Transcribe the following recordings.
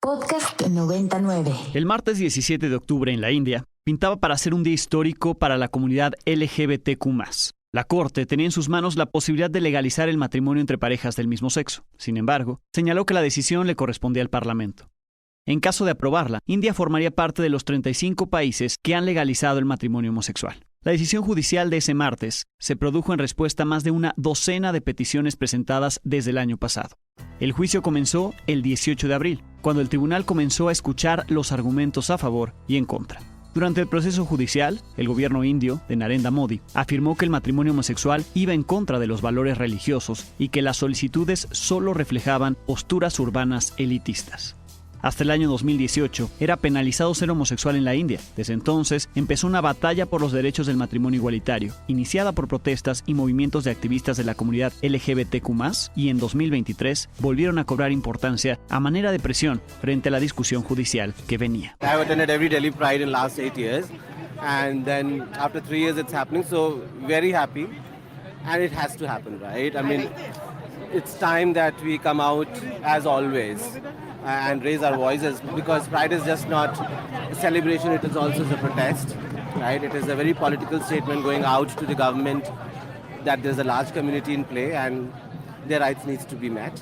Podcast 99. El martes 17 de octubre en la India pintaba para ser un día histórico para la comunidad LGBTQ+. La Corte tenía en sus manos la posibilidad de legalizar el matrimonio entre parejas del mismo sexo. Sin embargo, señaló que la decisión le correspondía al Parlamento. En caso de aprobarla, India formaría parte de los 35 países que han legalizado el matrimonio homosexual. La decisión judicial de ese martes se produjo en respuesta a más de una docena de peticiones presentadas desde el año pasado. El juicio comenzó el 18 de abril, cuando el tribunal comenzó a escuchar los argumentos a favor y en contra. Durante el proceso judicial, el gobierno indio de Narendra Modi afirmó que el matrimonio homosexual iba en contra de los valores religiosos y que las solicitudes solo reflejaban posturas urbanas elitistas. Hasta el año 2018 era penalizado ser homosexual en la India. Desde entonces empezó una batalla por los derechos del matrimonio igualitario, iniciada por protestas y movimientos de activistas de la comunidad LGBTQ+, y en 2023 volvieron a cobrar importancia a manera de presión frente a la discusión judicial que venía. I've attended every Delhi Pride in the last 8 years, and then after 3 years it's happening, so very happy, and it has to happen, right? I mean, it's time that we come out as always and raise our voices, because Pride is just not a celebration, it is also a protest, right? It is a very political statement going out to the government that there's a large community in play and their rights needs to be met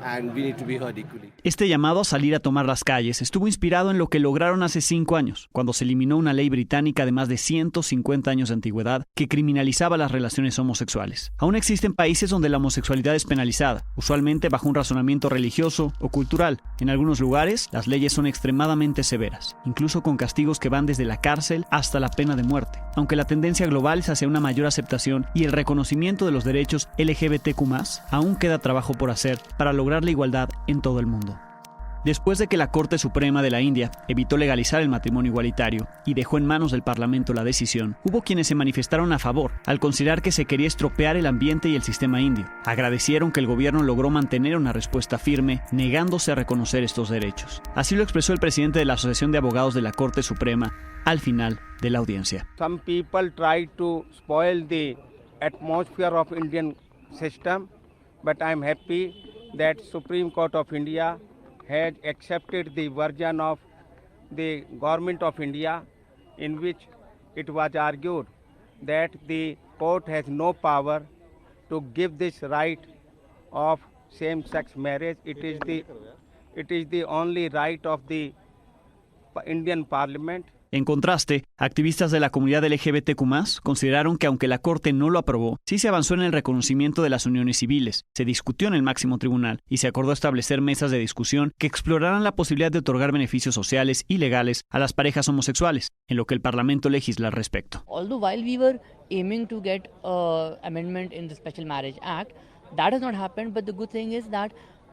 and we need to be heard equally. Este llamado a salir a tomar las calles estuvo inspirado en lo que lograron hace 5 años, cuando se eliminó una ley británica de más de 150 años de antigüedad que criminalizaba las relaciones homosexuales. Aún existen países donde la homosexualidad es penalizada, usualmente bajo un razonamiento religioso o cultural. En algunos lugares, las leyes son extremadamente severas, incluso con castigos que van desde la cárcel hasta la pena de muerte. Aunque la tendencia global es hacia una mayor aceptación y el reconocimiento de los derechos LGBTQ+, aún queda trabajo por hacer para lograr la igualdad en todo el mundo. Después de que la Corte Suprema de la India evitó legalizar el matrimonio igualitario y dejó en manos del Parlamento la decisión, hubo quienes se manifestaron a favor al considerar que se quería estropear el ambiente y el sistema indio. Agradecieron que el gobierno logró mantener una respuesta firme, negándose a reconocer estos derechos. Así lo expresó el presidente de la Asociación de Abogados de la Corte Suprema al final de la audiencia. Some people try to spoil the atmosphere of Indian system, but I'm happy that Supreme Court of India has accepted the version of the Government of India in which it was argued that the court has no power to give this right of same-sex marriage. It is the only right of the Indian Parliament. En contraste, activistas de la comunidad LGBTQ+, consideraron que aunque la Corte no lo aprobó, sí se avanzó en el reconocimiento de las uniones civiles, se discutió en el máximo tribunal y se acordó establecer mesas de discusión que exploraran la posibilidad de otorgar beneficios sociales y legales a las parejas homosexuales, en lo que el Parlamento legisla al respecto. Although while we were aiming to get amendment in the Special Marriage Act, that has not happened, but the good thing is that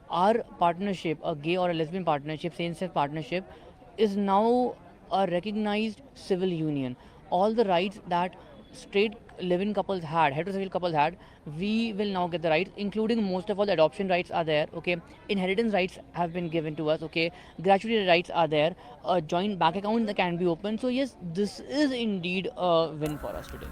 our partnership, a gay or a lesbian partnership, same-sex partnership, is now a recognized civil union. All the rights that straight living couples had, heterosexual couples had, we will now get the rights, including most of all the adoption rights are there, okay? Inheritance rights have been given to us, okay? Gratuity rights are there, a joint bank account that can be opened. So yes, this is indeed a win for us today.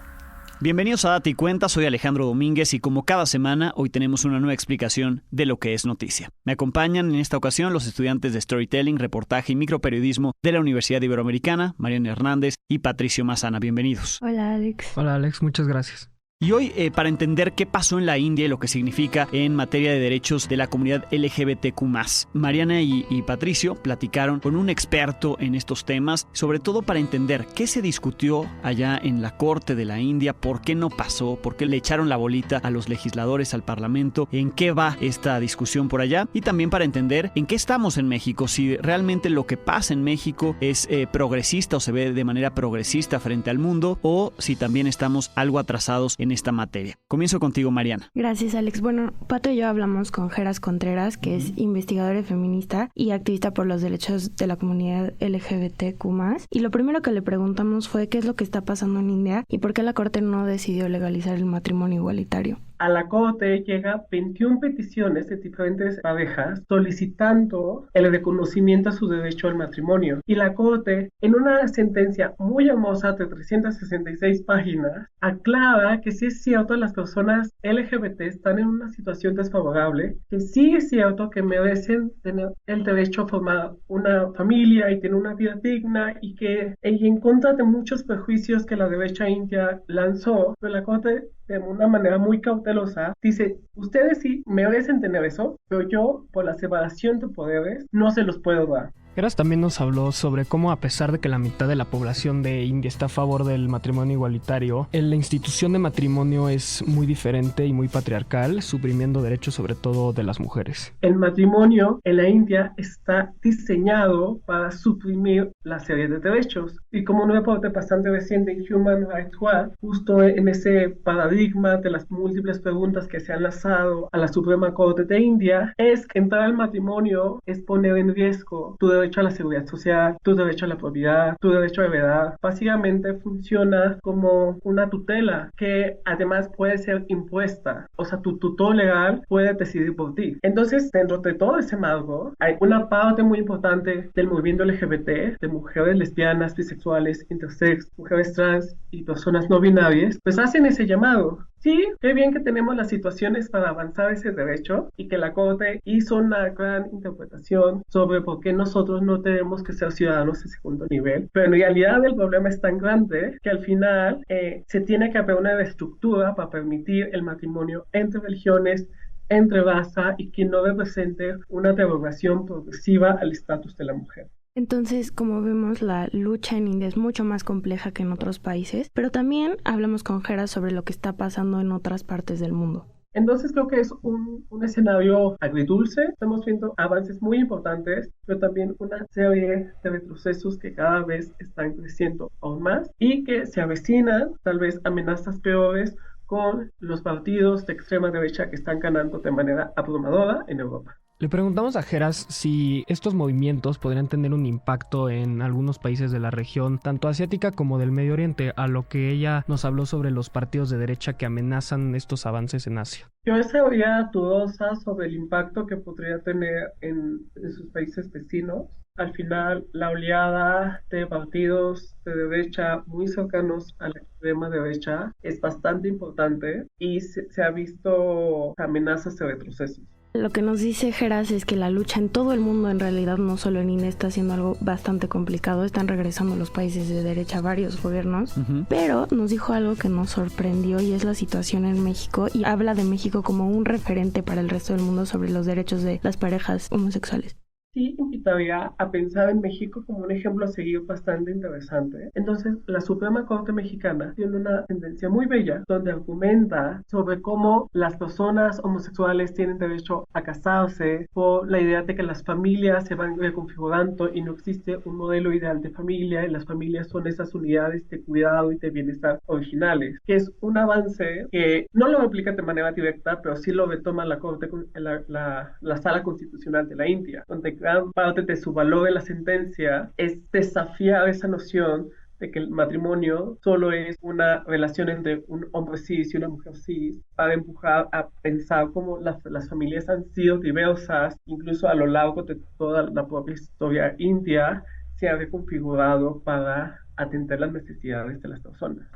Bienvenidos a Date y Cuenta, soy Alejandro Domínguez y como cada semana, hoy tenemos una nueva explicación de lo que es noticia. Me acompañan en esta ocasión los estudiantes de Storytelling, Reportaje y Microperiodismo de la Universidad Iberoamericana, Mariana Hernández y Patricio Mazana. Bienvenidos. Hola Alex. Hola Alex, muchas gracias. Y hoy, para entender qué pasó en la India y lo que significa en materia de derechos de la comunidad LGBTQ+, Mariana y Patricio platicaron con un experto en estos temas, sobre todo para entender qué se discutió allá en la Corte de la India, por qué no pasó, por qué le echaron la bolita a los legisladores, al Parlamento, en qué va esta discusión por allá, y también para entender en qué estamos en México, si realmente lo que pasa en México es progresista o se ve de manera progresista frente al mundo, o si también estamos algo atrasados en esta materia. Comienzo contigo, Mariana. Gracias, Alex. Bueno, Pato y yo hablamos con Geras Contreras, que es investigadora feminista y activista por los derechos de la comunidad LGBTQ+. Y lo primero que le preguntamos fue qué es lo que está pasando en India y por qué la Corte no decidió legalizar el matrimonio igualitario. a la Corte llega 21 peticiones de diferentes parejas solicitando el reconocimiento a su derecho al matrimonio. Y la Corte, en una sentencia muy hermosa de 366 páginas, aclara que sí es cierto las personas LGBT están en una situación desfavorable, que sí es cierto que merecen tener el derecho a formar una familia y tener una vida digna y que en contra de muchos prejuicios que la derecha india lanzó, pero la Corte de una manera muy cautelosa dice, ustedes sí merecen tener eso, pero yo por la separación de poderes no se los puedo dar. Heras también nos habló sobre cómo, a pesar de que la mitad de la población de India está a favor del matrimonio igualitario, la institución de matrimonio es muy diferente y muy patriarcal, suprimiendo derechos sobre todo de las mujeres. El matrimonio en la India está diseñado para suprimir la serie de derechos. Y como un reporte bastante reciente en Human Rights Watch, justo en ese paradigma de las múltiples preguntas que se han lanzado a la Suprema Corte de India, es que entrar al matrimonio es poner en riesgo tu derecho a la seguridad social, tu derecho a la propiedad, tu derecho a heredar. Básicamente funciona como una tutela que además puede ser impuesta. O sea, tu tutor legal puede decidir por ti. Entonces, dentro de todo ese marco, hay una parte muy importante del movimiento LGBT, de mujeres lesbianas, bisexuales, intersex, mujeres trans y personas no binarias, pues hacen ese llamado. Sí, qué bien que tenemos las situaciones para avanzar ese derecho y que la Corte hizo una gran interpretación sobre por qué nosotros no tenemos que ser ciudadanos de segundo nivel, pero en realidad el problema es tan grande que al final se tiene que haber una reestructura para permitir el matrimonio entre religiones, entre raza y que no represente una derogación progresiva al estatus de la mujer. Entonces, como vemos, la lucha en India es mucho más compleja que en otros países, pero también hablamos con Heras sobre lo que está pasando en otras partes del mundo. Entonces creo que es un escenario agridulce. Estamos viendo avances muy importantes, pero también una serie de retrocesos que cada vez están creciendo aún más y que se avecinan tal vez amenazas peores con los partidos de extrema derecha que están ganando de manera abrumadora en Europa. Le preguntamos a Heras si estos movimientos podrían tener un impacto en algunos países de la región, tanto asiática como del Medio Oriente, a lo que ella nos habló sobre los partidos de derecha que amenazan estos avances en Asia. Yo estaría dudosa sobre el impacto que podría tener en sus países vecinos. Al final, la oleada de partidos de derecha muy cercanos a la extrema derecha es bastante importante y se ha visto amenazas de retrocesos. Lo que nos dice Heras es que la lucha en todo el mundo, en realidad no solo en India, está siendo algo bastante complicado. Están regresando los países de derecha varios gobiernos, pero nos dijo algo que nos sorprendió y es la situación en México, y habla de México como un referente para el resto del mundo sobre los derechos de las parejas homosexuales. Sí, invitaría a pensar en México como un ejemplo a seguir bastante interesante. Entonces, la Suprema Corte Mexicana tiene una tendencia muy bella donde argumenta sobre cómo las personas homosexuales tienen derecho a casarse, por la idea de que las familias se van reconfigurando y no existe un modelo ideal de familia, y las familias son esas unidades de cuidado y de bienestar originales, que es un avance que no lo aplica de manera directa, pero sí lo retoma la Corte, la Sala Constitucional de la India, donde gran parte de su valor de la sentencia es desafiar esa noción de que el matrimonio solo es una relación entre un hombre cis y una mujer cis, para empujar a pensar cómo las familias han sido diversas, incluso a lo largo de toda la propia historia india, se ha reconfigurado para atender las necesidades de las personas.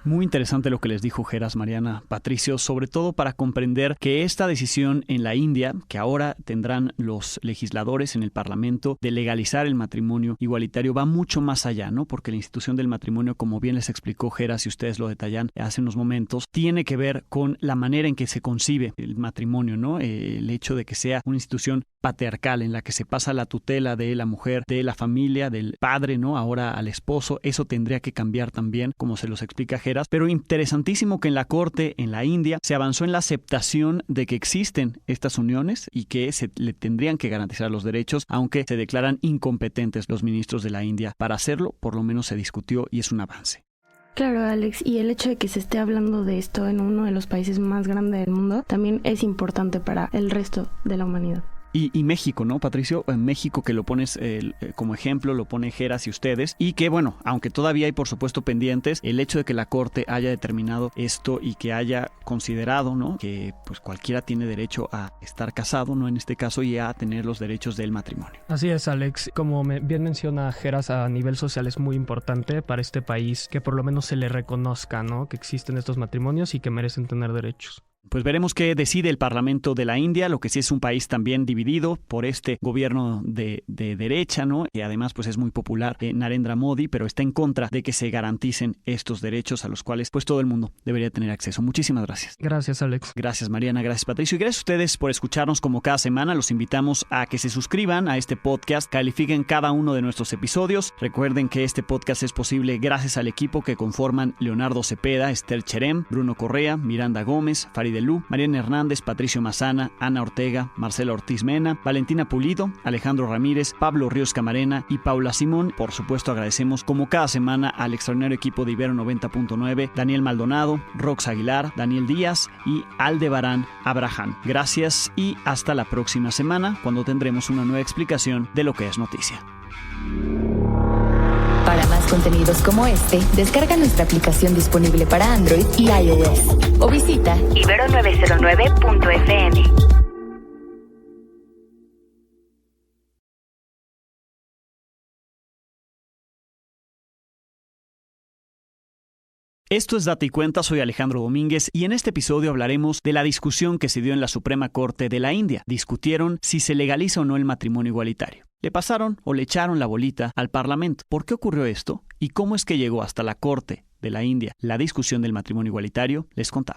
Muy interesante lo que les dijo Heras, Mariana, Patricio, sobre todo para comprender que esta decisión en la India, que ahora tendrán los legisladores en el Parlamento de legalizar el matrimonio igualitario, va mucho más allá, ¿no? Porque la institución del matrimonio, como bien les explicó Heras y ustedes lo detallan hace unos momentos, tiene que ver con la manera en que se concibe el matrimonio, ¿no? El hecho de que sea una institución patriarcal en la que se pasa la tutela de la mujer, de la familia, del padre, ¿no? Ahora al esposo. Eso tendría que cambiar también, como se los explica Heras. Pero interesantísimo que en la Corte, en la India, se avanzó en la aceptación de que existen estas uniones y que se le tendrían que garantizar los derechos, aunque se declaran incompetentes los ministros de la India para hacerlo. Por lo menos se discutió y es un avance. Claro, Alex, y el hecho de que se esté hablando de esto en uno de los países más grandes del mundo también es importante para el resto de la humanidad. Y México, ¿no, Patricio? En México, que lo pones como ejemplo, lo pone Geras y ustedes, y que bueno, aunque todavía hay por supuesto pendientes, el hecho de que la Corte haya determinado esto y que haya considerado, ¿no?, que pues cualquiera tiene derecho a estar casado, ¿no?, en este caso, y a tener los derechos del matrimonio. Así es, Alex. Como bien menciona Geras, a nivel social es muy importante para este país que por lo menos se le reconozca, ¿no?, que existen estos matrimonios y que merecen tener derechos. Pues veremos qué decide el Parlamento de la India. Lo que sí es un país también dividido por este gobierno de derecha, ¿no?, que además pues es muy popular, Narendra Modi, pero está en contra de que se garanticen estos derechos a los cuales pues todo el mundo debería tener acceso. Muchísimas gracias. Gracias, Alex. Gracias, Mariana. Gracias, Patricio. Y gracias a ustedes por escucharnos como cada semana. Los invitamos a que se suscriban a este podcast, califiquen cada uno de nuestros episodios. Recuerden que este podcast es posible gracias al equipo que conforman Leonardo Cepeda, Esther Cherem, Bruno Correa, Miranda Gómez, Farid Delú, Mariana Hernández, Patricio Mazana, Ana Ortega, Marcela Ortiz Mena, Valentina Pulido, Alejandro Ramírez, Pablo Ríos Camarena y Paula Simón. Por supuesto, agradecemos como cada semana al extraordinario equipo de Ibero 90.9, Daniel Maldonado, Rox Aguilar, Daniel Díaz y Aldebarán Abraham. Gracias y hasta la próxima semana, cuando tendremos una nueva explicación de lo que es noticia. Para más contenidos como este, descarga nuestra aplicación disponible para Android y iOS o visita ibero909.fm. Esto es Date y Cuenta, soy Alejandro Domínguez y en este episodio hablaremos de la discusión que se dio en la Suprema Corte de la India. Discutieron si se legaliza o no el matrimonio igualitario. Le pasaron o le echaron la bolita al Parlamento. ¿Por qué ocurrió esto? ¿Y cómo es que llegó hasta la Corte de la India la discusión del matrimonio igualitario? Les contamos.